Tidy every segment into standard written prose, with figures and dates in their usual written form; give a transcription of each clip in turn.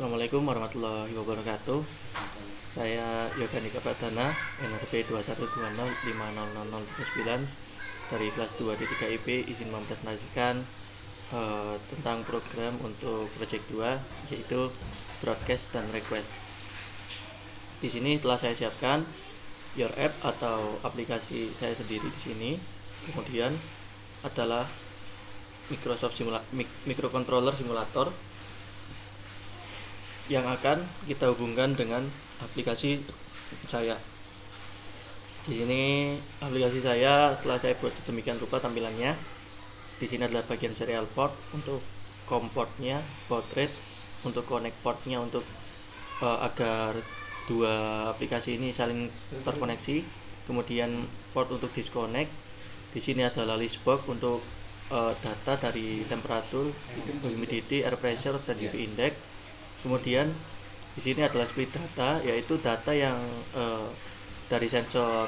Assalamualaikum warahmatullahi wabarakatuh. Saya Yoga Nika Pradana, NRP 212050009 dari kelas 2 D3 IP, izin mempresentasikan tentang program untuk project 2, yaitu broadcast dan request. Di sini telah saya siapkan your app atau aplikasi saya sendiri di sini. Kemudian adalah Microsoft Microcontroller Simulator yang akan kita hubungkan dengan aplikasi saya. Di sini aplikasi saya telah saya buat sedemikian rupa tampilannya. Di sini adalah bagian serial port untuk COM portnya, baud rate untuk connect portnya untuk agar dua aplikasi ini saling terkoneksi. Kemudian port untuk disconnect. Di sini adalah list box untuk data dari temperatur, humidity, air pressure, dan UV index. Kemudian di sini adalah split data, yaitu data yang dari sensor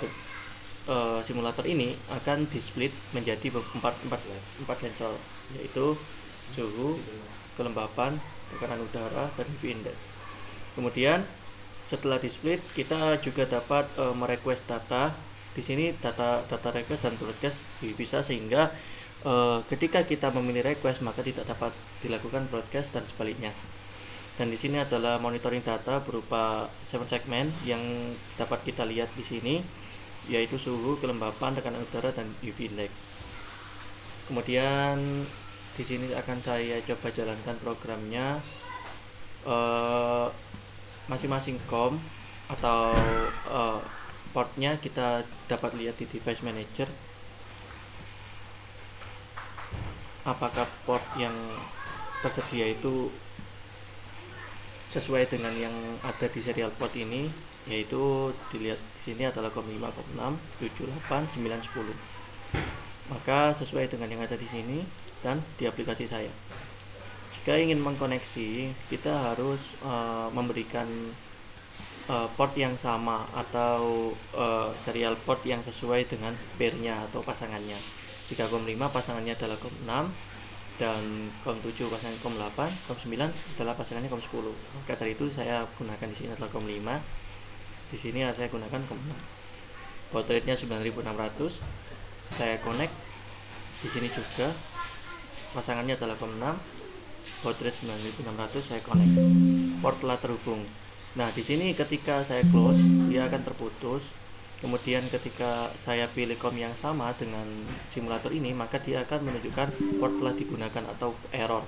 simulator ini akan di-split menjadi empat sensor, yaitu suhu, kelembapan, tekanan udara, dan UV index. Kemudian setelah di-split kita juga dapat merequest data. Di sini data request dan broadcast bisa, sehingga ketika kita memilih request maka tidak dapat dilakukan broadcast dan sebaliknya. Dan di sini adalah monitoring data berupa 7 segmen yang dapat kita lihat di sini, yaitu suhu, kelembapan, tekanan udara, dan UV index. Kemudian di sini akan saya coba jalankan programnya. Masing-masing COM atau portnya kita dapat lihat di device manager. Apakah port yang tersedia itu sesuai dengan yang ada di serial port ini, yaitu dilihat di sini adalah COM 5, COM 6, 7, 8, 9, 10. Maka sesuai dengan yang ada di sini dan di aplikasi saya. Jika ingin mengkoneksi, kita harus memberikan port yang sama atau serial port yang sesuai dengan pairnya atau pasangannya. Jika COM 5 pasangannya adalah COM 6 dan COM 7 pasangan COM 8, COM 9 adalah pasangannya COM 10. Maka dari itu saya gunakan di sini adalah COM 5. Di sini saya gunakan COM 6. Baud rate-nya 9600. Saya connect. Di sini juga pasangannya adalah COM 6. Baud rate 9600, saya connect. Port telah terhubung. Nah, di sini ketika saya close, dia akan terputus. Kemudian ketika saya pilih COM yang sama dengan simulator ini, maka dia akan menunjukkan port telah digunakan atau error,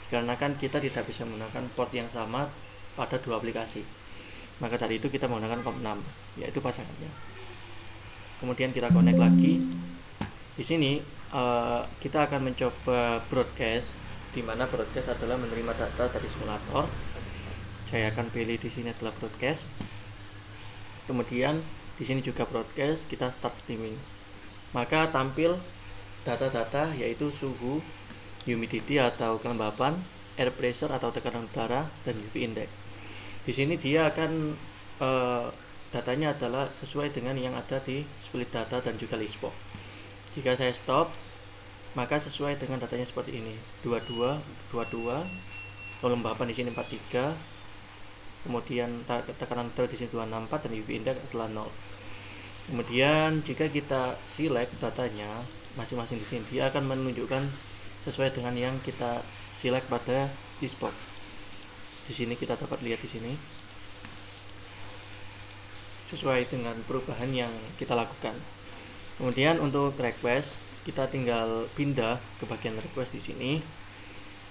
dikarenakan kita tidak bisa menggunakan port yang sama pada dua aplikasi. Maka dari itu kita menggunakan COM 6, yaitu pasangannya. Kemudian kita connect lagi. Di sini kita akan mencoba broadcast, di mana broadcast adalah menerima data dari simulator. Saya akan pilih di sini adalah broadcast. Kemudian di sini juga broadcast, kita start streaming. Maka tampil data-data, yaitu suhu, humidity atau kelembapan, air pressure atau tekanan udara, dan UV index. Di sini dia akan datanya adalah sesuai dengan yang ada di split data dan juga list box. Jika saya stop, maka sesuai dengan datanya seperti ini. 22, kelembapan di sini 43. Kemudian tekanan udara di sini 264 dan UV index adalah 0. Kemudian jika kita select datanya masing-masing di sini, dia akan menunjukkan sesuai dengan yang kita select pada list box. Di sini kita dapat lihat di sini sesuai dengan perubahan yang kita lakukan. Kemudian untuk request, kita tinggal pindah ke bagian request di sini,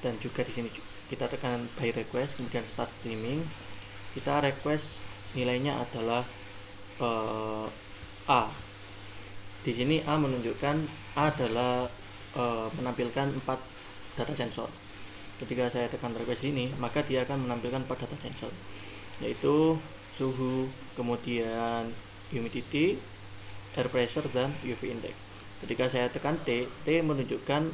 dan juga di sini kita tekan by request, kemudian start streaming. Kita request nilainya adalah A. Di sini A menunjukkan A adalah menampilkan 4 data sensor. Ketika saya tekan request ini, maka dia akan menampilkan 4 data sensor, yaitu suhu, kemudian humidity, air pressure, dan UV index. Ketika saya tekan T menunjukkan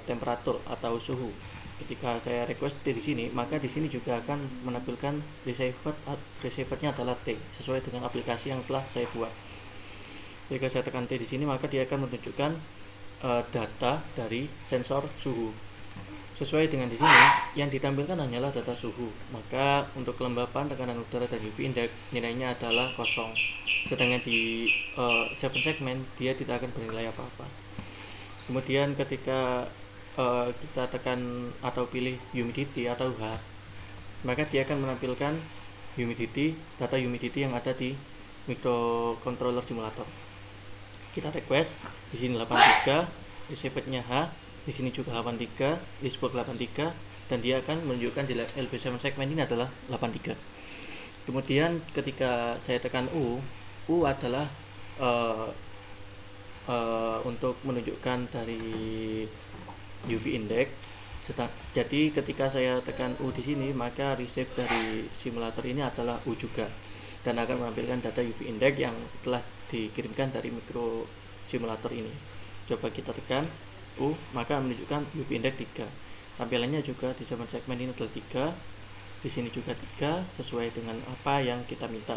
temperatur atau suhu. Ketika saya request T di sini, maka di sini juga akan menampilkan receivernya adalah T sesuai dengan aplikasi yang telah saya buat. Ketika saya tekan T di sini, maka dia akan menunjukkan data dari sensor suhu. Sesuai dengan di sini, yang ditampilkan hanyalah data suhu. Maka untuk kelembapan, tekanan udara dan UV index nilainya adalah kosong. Sedangkan di 7 segmen dia tidak akan bernilai apa-apa. Kemudian ketika kita tekan atau pilih humidity atau H, maka dia akan menampilkan data humidity yang ada di microcontroller simulator. Kita request di sini 83, receivednya H, di sini juga 83, listbox 83, dan dia akan menunjukkan di LB7 segmen ini adalah 83. Kemudian ketika saya tekan U adalah untuk menunjukkan dari UV index. Jadi ketika saya tekan U di sini, maka receive dari simulator ini adalah U juga, dan akan menampilkan data UV index yang telah dikirimkan dari micro simulator ini. Coba kita tekan U, maka menunjukkan UV index 3. Tampilannya juga di 7 segmen ini adalah 3, di sini juga 3, sesuai dengan apa yang kita minta.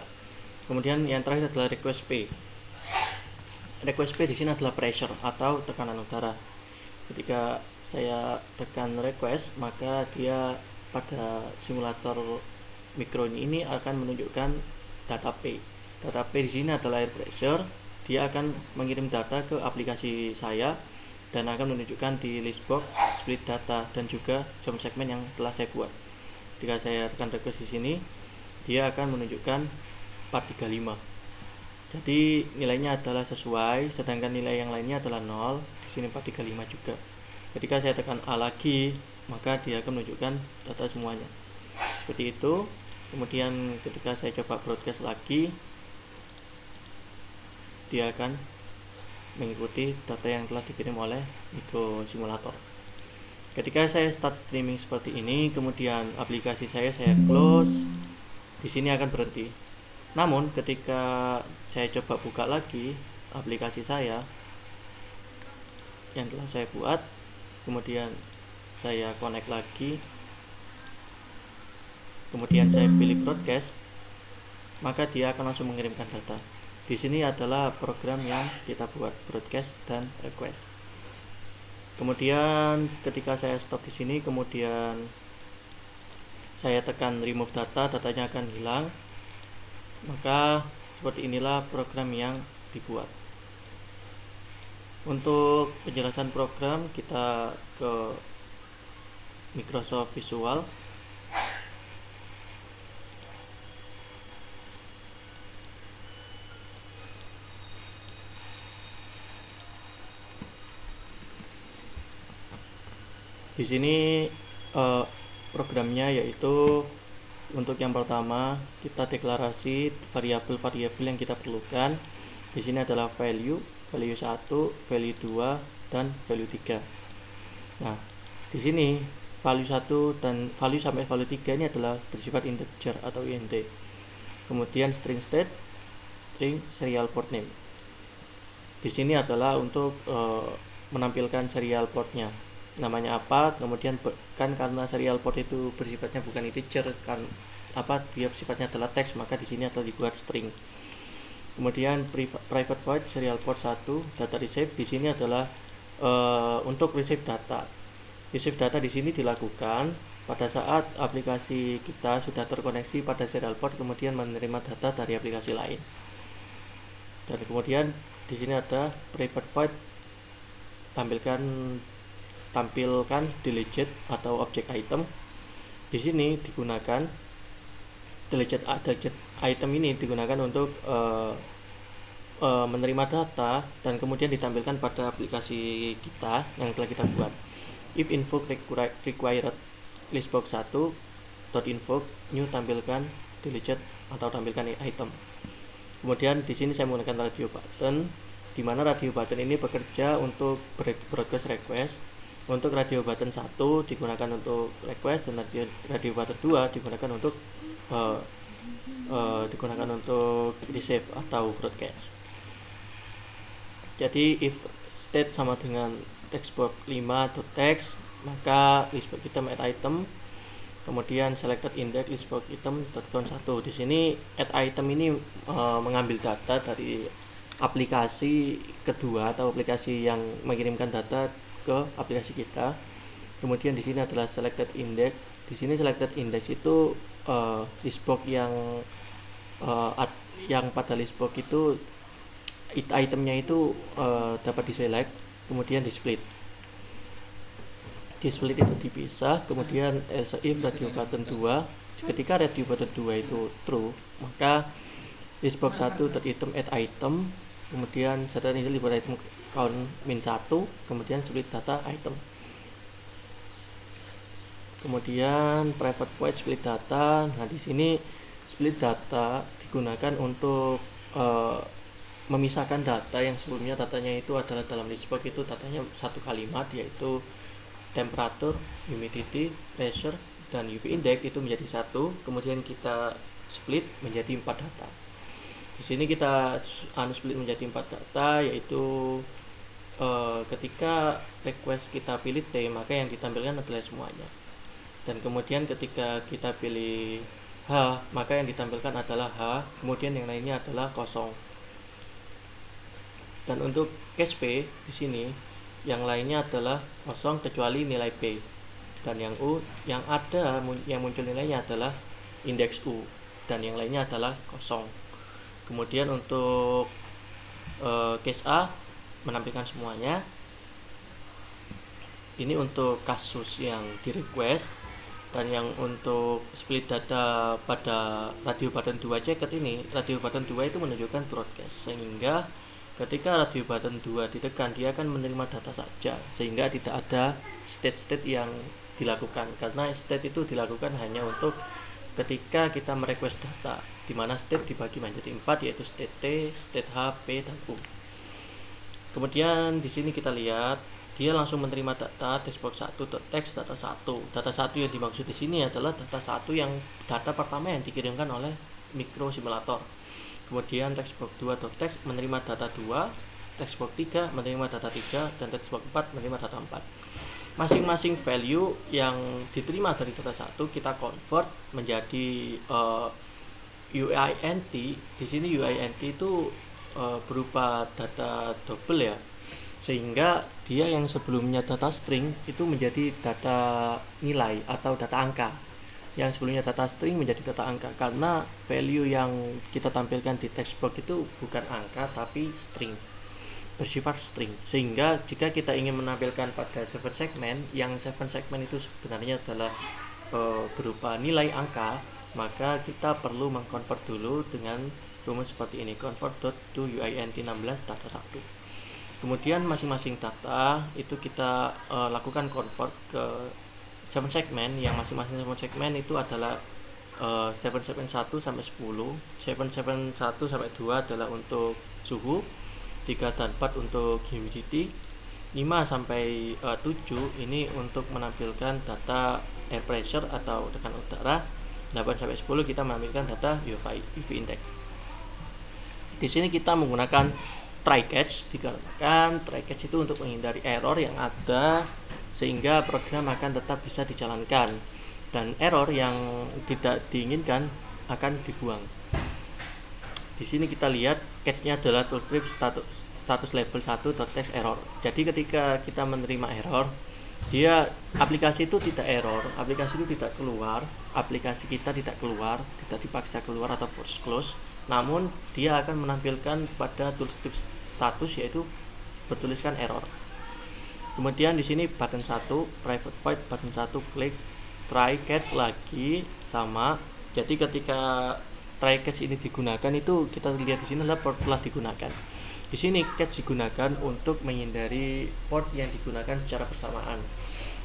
Kemudian yang terakhir adalah request P. Request P di sini adalah pressure atau tekanan udara. Ketika saya tekan request, maka dia pada simulator mikro ini akan menunjukkan data P. Data P di sini adalah air pressure. Dia akan mengirim data ke aplikasi saya dan akan menunjukkan di listbox, split data, dan juga jam segmen yang telah saya buat. Ketika saya tekan request di sini, dia akan menunjukkan 435. Jadi nilainya adalah sesuai, sedangkan nilai yang lainnya adalah 0. Di sini 435 juga. Ketika saya tekan A lagi, maka dia akan menunjukkan data semuanya. Seperti itu. Kemudian ketika saya coba broadcast lagi, dia akan mengikuti data yang telah dikirim oleh micro simulator. Ketika saya start streaming seperti ini, kemudian aplikasi saya close, di sini akan berhenti. Namun ketika saya coba buka lagi aplikasi saya yang telah saya buat, kemudian saya connect lagi, kemudian saya pilih broadcast, maka dia akan langsung mengirimkan data. Di sini adalah program yang kita buat, broadcast dan request. Kemudian ketika saya stop di sini, kemudian saya tekan remove data, datanya akan hilang. Maka seperti inilah program yang dibuat. Untuk penjelasan program, kita ke Microsoft Visual. Di sini programnya yaitu untuk yang pertama kita deklarasi variabel-variabel yang kita perlukan. Di sini adalah value 1, value 2, dan value 3. Nah, di sini value 1 dan value sampai value 3 ini adalah bersifat integer atau int. Kemudian string state, string serial port name. Di sini adalah untuk menampilkan serial portnya, namanya apa. Kemudian kan karena serial port itu bersifatnya bukan integer, kan dia sifatnya adalah teks, maka di sini adalah dibuat string. Kemudian private void serial port 1 data receive, di sini adalah untuk receive data. Receive data di sini dilakukan pada saat aplikasi kita sudah terkoneksi pada serial port, kemudian menerima data dari aplikasi lain. Dan kemudian di sini ada private void, tampilkan delegate atau object item. Di sini digunakan delegate item ini digunakan untuk menerima data dan kemudian ditampilkan pada aplikasi kita yang telah kita buat. If invoke required listbox 1 .invoke new, tampilkan delegate atau tampilkan item. Kemudian di sini saya menggunakan radio button, di mana radio button ini bekerja untuk broadcast request. Untuk radio button 1 digunakan untuk request, dan radio button 2 digunakan untuk receive atau broadcast. Jadi if state sama dengan textbox 5.text, maka listbox item add item, kemudian selected index listbox item .count 1. Di sini add item ini mengambil data dari aplikasi kedua atau aplikasi yang mengirimkan data ke aplikasi kita. Kemudian di sini adalah selected index. Di sini selected index itu listbox yang pada listbox itu itemnya itu dapat diselect, kemudian di split itu dipisah. Kemudian if radio button 2, ketika radio button 2 itu true, maka listbox 1 item add item, kemudian set ini libur item count min 1, kemudian split data item. Kemudian private void split data. Nah, di sini split data digunakan untuk memisahkan data yang sebelumnya datanya itu adalah dalam listbox itu datanya satu kalimat, yaitu temperature, humidity, pressure, dan UV index itu menjadi satu. Kemudian kita split menjadi 4 data. Di sini kita split menjadi 4 data, yaitu ketika request kita pilih T, maka yang ditampilkan adalah semuanya. Dan kemudian ketika kita pilih H, maka yang ditampilkan adalah H, kemudian yang lainnya adalah kosong. Dan untuk case P di sini yang lainnya adalah kosong kecuali nilai P. Dan yang U yang muncul nilainya adalah indeks U, dan yang lainnya adalah kosong. Kemudian untuk case A menampilkan semuanya. Ini untuk kasus yang di request. Dan yang untuk split data pada radio button 2 ceket ini, radio button 2 itu menunjukkan broadcast, sehingga ketika radio button 2 ditekan, dia akan menerima data saja, sehingga tidak ada state yang dilakukan, karena state itu dilakukan hanya untuk ketika kita merequest data, di mana state dibagi menjadi 4, yaitu state T, state H, P, dan U. Kemudian di sini kita lihat dia langsung menerima data textbox 1.text data 1. Data 1 yang dimaksud di sini adalah data 1 yang data pertama yang dikirimkan oleh micro simulator. Kemudian textbox 2.text menerima data 2, textbox 3 menerima data 3, dan textbox 4 menerima data 4. Masing-masing value yang diterima dari data 1 kita convert menjadi UINT. Di sini UINT itu berupa data double ya, sehingga dia yang sebelumnya data string itu menjadi data nilai atau data angka. Yang sebelumnya data string menjadi data angka, karena value yang kita tampilkan di textbox itu bukan angka tapi string, bersifat string. Sehingga jika kita ingin menampilkan pada 7 segmen, yang 7 segmen itu sebenarnya adalah berupa nilai angka, maka kita perlu mengconvert dulu dengan rumus seperti ini, convert to UINT 16 data 1. Kemudian masing-masing data itu kita lakukan convert ke 7 segmen, yang masing-masing 7 segmen itu adalah 771 sampai 10, 771 sampai 2 adalah untuk suhu, 3 dan 4 untuk humidity, 5 sampai 7 ini untuk menampilkan data air pressure atau tekanan udara, 8 sampai 10 kita menampilkan data UV index. Di sini kita menggunakan try catch, dikarenakan try catch itu untuk menghindari error yang ada, sehingga program akan tetap bisa dijalankan dan error yang tidak diinginkan akan dibuang. Di sini kita lihat catch-nya adalah toolstrip status label 1.text error. Jadi ketika kita menerima error, dia aplikasi itu tidak error, aplikasi itu tidak keluar, aplikasi kita tidak keluar, tidak dipaksa keluar atau force close, namun dia akan menampilkan pada toolstrip status, yaitu bertuliskan error. Kemudian di sini button 1 private void button 1 klik try catch lagi sama. Jadi ketika try catch ini digunakan, itu kita lihat di sini adalah port telah digunakan. Di sini catch digunakan untuk menghindari port yang digunakan secara bersamaan.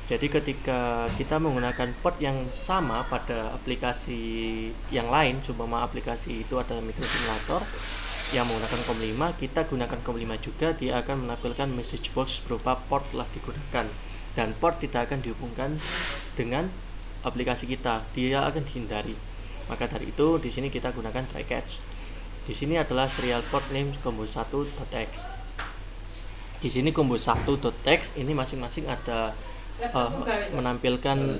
Jadi ketika kita menggunakan port yang sama pada aplikasi yang lain, seumpama aplikasi itu adalah micro simulator yang menggunakan COM5, kita gunakan COM5 juga, dia akan menampilkan message box berupa port telah digunakan, dan port tidak akan dihubungkan dengan aplikasi kita, dia akan dihindari. Maka dari itu di sini kita gunakan try catch. Di sini adalah serial port name combo 1.text. Di sini combo 1.text ini masing-masing ada menampilkan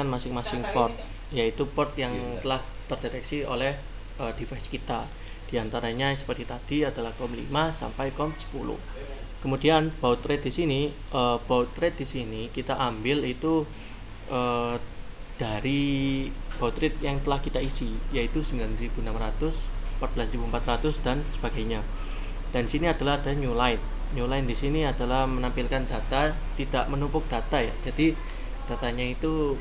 masing-masing port, yaitu port yang telah terdeteksi oleh device kita. Di antaranya seperti tadi adalah COM 5 sampai COM 10. Kemudian baud rate di sini, kita ambil itu dari baud rate yang telah kita isi, yaitu 9600, 14400 dan sebagainya. Dan sini adalah ada new line. New line di sini adalah menampilkan data, tidak menumpuk data ya. Jadi datanya itu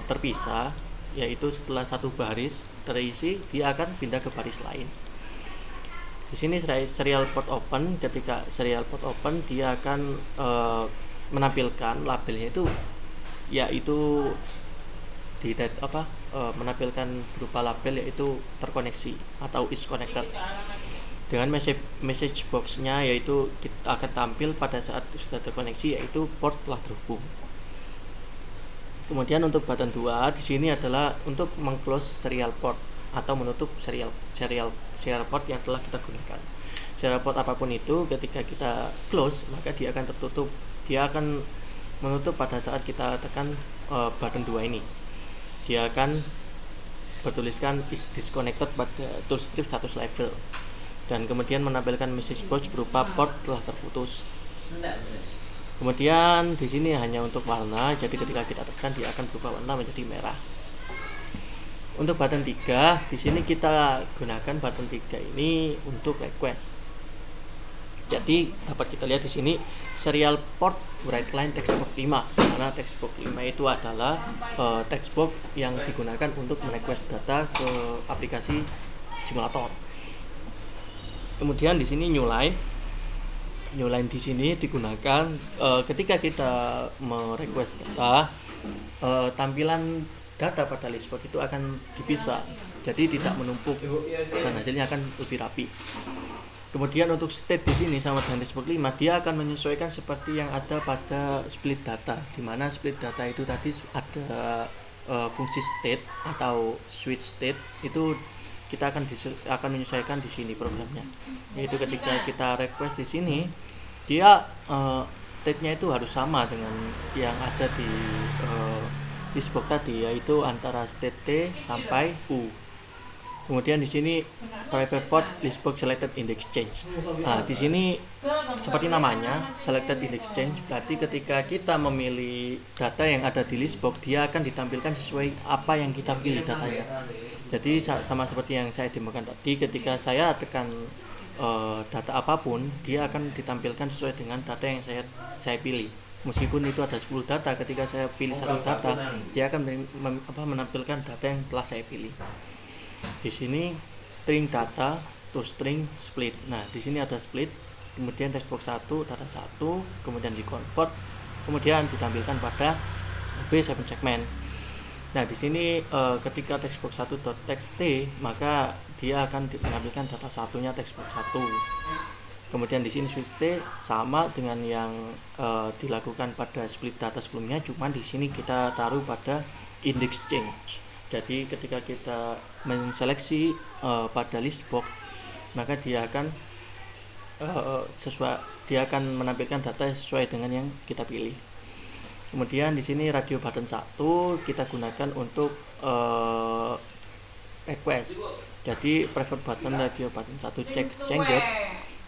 terpisah, yaitu setelah satu baris terisi dia akan pindah ke baris lain. Di sini serial port open, ketika serial port open dia akan menampilkan labelnya itu, yaitu menampilkan berupa label yaitu terkoneksi atau is connected. Dengan message box-nya yaitu kita akan tampil pada saat sudah terkoneksi, yaitu port telah terhubung. Kemudian untuk button 2 di sini adalah untuk meng-close serial port atau menutup serial port yang telah kita gunakan. Serial port apapun itu ketika kita close maka dia akan tertutup. Dia akan menutup pada saat kita tekan button 2 ini. Dia akan bertuliskan is disconnected pada toolstrip status label, dan kemudian menampilkan message box berupa port telah terputus. Kemudian di sini hanya untuk warna, jadi ketika kita tekan dia akan berubah warna menjadi merah. Untuk button 3 di sini kita gunakan button 3 ini untuk request. Jadi dapat kita lihat di sini serial port write line textbox 5, karena textbox 5 itu adalah textbox yang digunakan untuk merequest data ke aplikasi simulator. Kemudian di sini new line di sini digunakan ketika kita merequest data, tampilan data pada listbox itu akan dipisah, jadi tidak menumpuk dan hasilnya akan lebih rapi. Kemudian untuk state di sini sama dengan listbox 5, dia akan menyesuaikan seperti yang ada pada split data, di mana split data itu tadi ada fungsi state atau switch state, itu kita akan menyesuaikan di sini programnya, yaitu ketika kita request di sini dia state-nya itu harus sama dengan yang ada di listbox tadi, yaitu antara state T sampai U. Kemudian di sini private port listbox selected index change. Nah, di sini seperti namanya selected index change, berarti ketika kita memilih data yang ada di listbox, dia akan ditampilkan sesuai apa yang kita pilih datanya. Jadi sama seperti yang saya demokan tadi, ketika saya tekan data apapun, dia akan ditampilkan sesuai dengan data yang saya pilih. Meskipun itu ada 10 data, ketika saya pilih satu data, dia akan menampilkan data yang telah saya pilih. Di sini string data to string split. Nah, di sini ada split, kemudian textbox 1 data 1, kemudian di convert, kemudian ditampilkan pada B7 segment. Nah, di sini ketika textbox 1.txt, maka dia akan menampilkan data satunya textbox 1. Kemudian di sini switch T sama dengan yang dilakukan pada split data sebelumnya, cuman di sini kita taruh pada index change. Jadi ketika kita menseleksi pada listbox, maka dia akan menampilkan data sesuai dengan yang kita pilih. Kemudian di sini radio button 1 kita gunakan untuk request. Jadi preferred button radio button 1 change,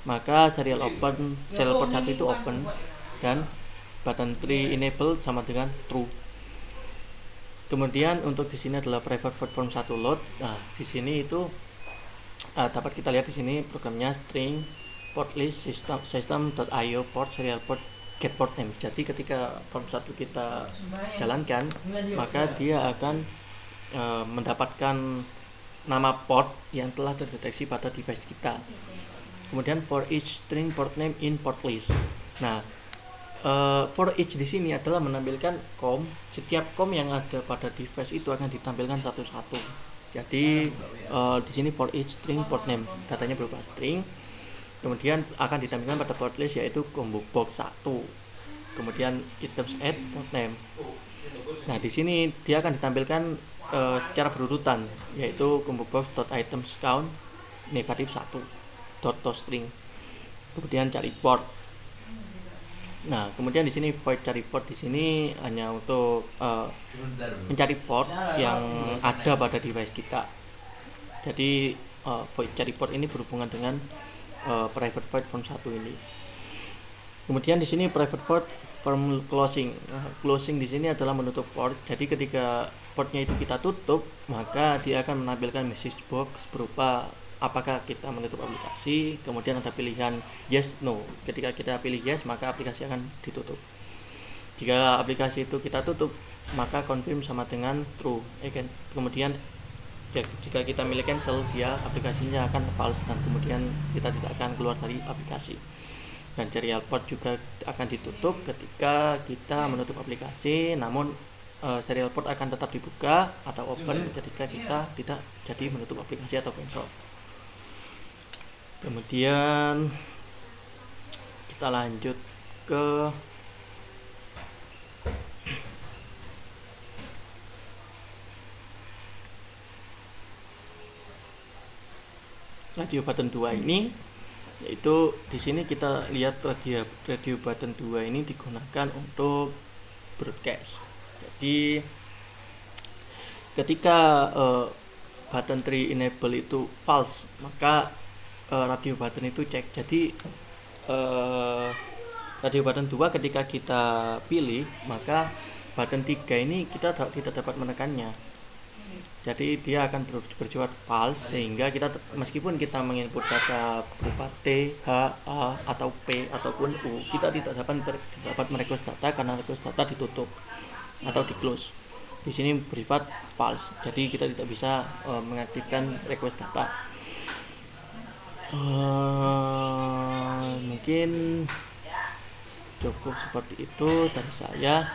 maka serial port 1 itu open, dan button 3 enable sama dengan true. Kemudian untuk di sini adalah preferred form 1 load. Nah, di sini itu dapat kita lihat di sini programnya string port list system.io port serial port get port name. Jadi ketika form 1 kita jalankan, maka dia akan mendapatkan nama port yang telah terdeteksi pada device kita. Kemudian for each string port name in port list. Nah, for each di sini adalah menampilkan COM. Setiap COM yang ada pada device itu akan ditampilkan satu-satu. Jadi di sini for each string port name, datanya berupa string. Kemudian akan ditampilkan pada port list, yaitu combo box 1. Kemudian items add port name. Nah, di sini dia akan ditampilkan secara berurutan, yaitu combo box.items count negatif 1 .toString. Kemudian cari port. Nah, kemudian di sini void cari port di sini hanya untuk mencari port yang ada pada device kita. Jadi void cari port ini berhubungan dengan private void form 1 ini. Kemudian di sini private void form closing. Closing di sini adalah menutup port. Jadi ketika portnya itu kita tutup, maka dia akan menampilkan message box berupa apakah kita menutup aplikasi, kemudian ada pilihan yes no. Ketika kita pilih yes, maka aplikasi akan ditutup. Jika aplikasi itu kita tutup, maka confirm sama dengan true. Kemudian jika kita milih cancel, dia aplikasinya akan false dan kemudian kita tidak akan keluar dari aplikasi. Dan serial port juga akan ditutup ketika kita menutup aplikasi, namun serial port akan tetap dibuka atau open ketika kita tidak jadi menutup aplikasi atau cancel. Kemudian kita lanjut ke radio button 2 ini, yaitu di sini kita lihat radio button 2 ini digunakan untuk broadcast. Jadi ketika button 3 enable itu false, maka radio button itu cek. Jadi radio button 2 ketika kita pilih, maka button 3 ini kita tidak dapat menekannya. Jadi dia akan berjuat false, sehingga kita meskipun kita menginput data berupa T, H, A, atau P ataupun U, kita tidak dapat merequest data karena request data ditutup atau di close. Di sini privat false. Jadi kita tidak bisa mengaktifkan request data. Mungkin cukup seperti itu dari saya.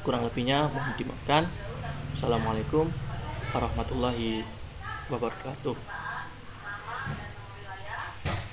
Kurang lebihnya mohon dimaafkan. Assalamualaikum warahmatullahi wabarakatuh.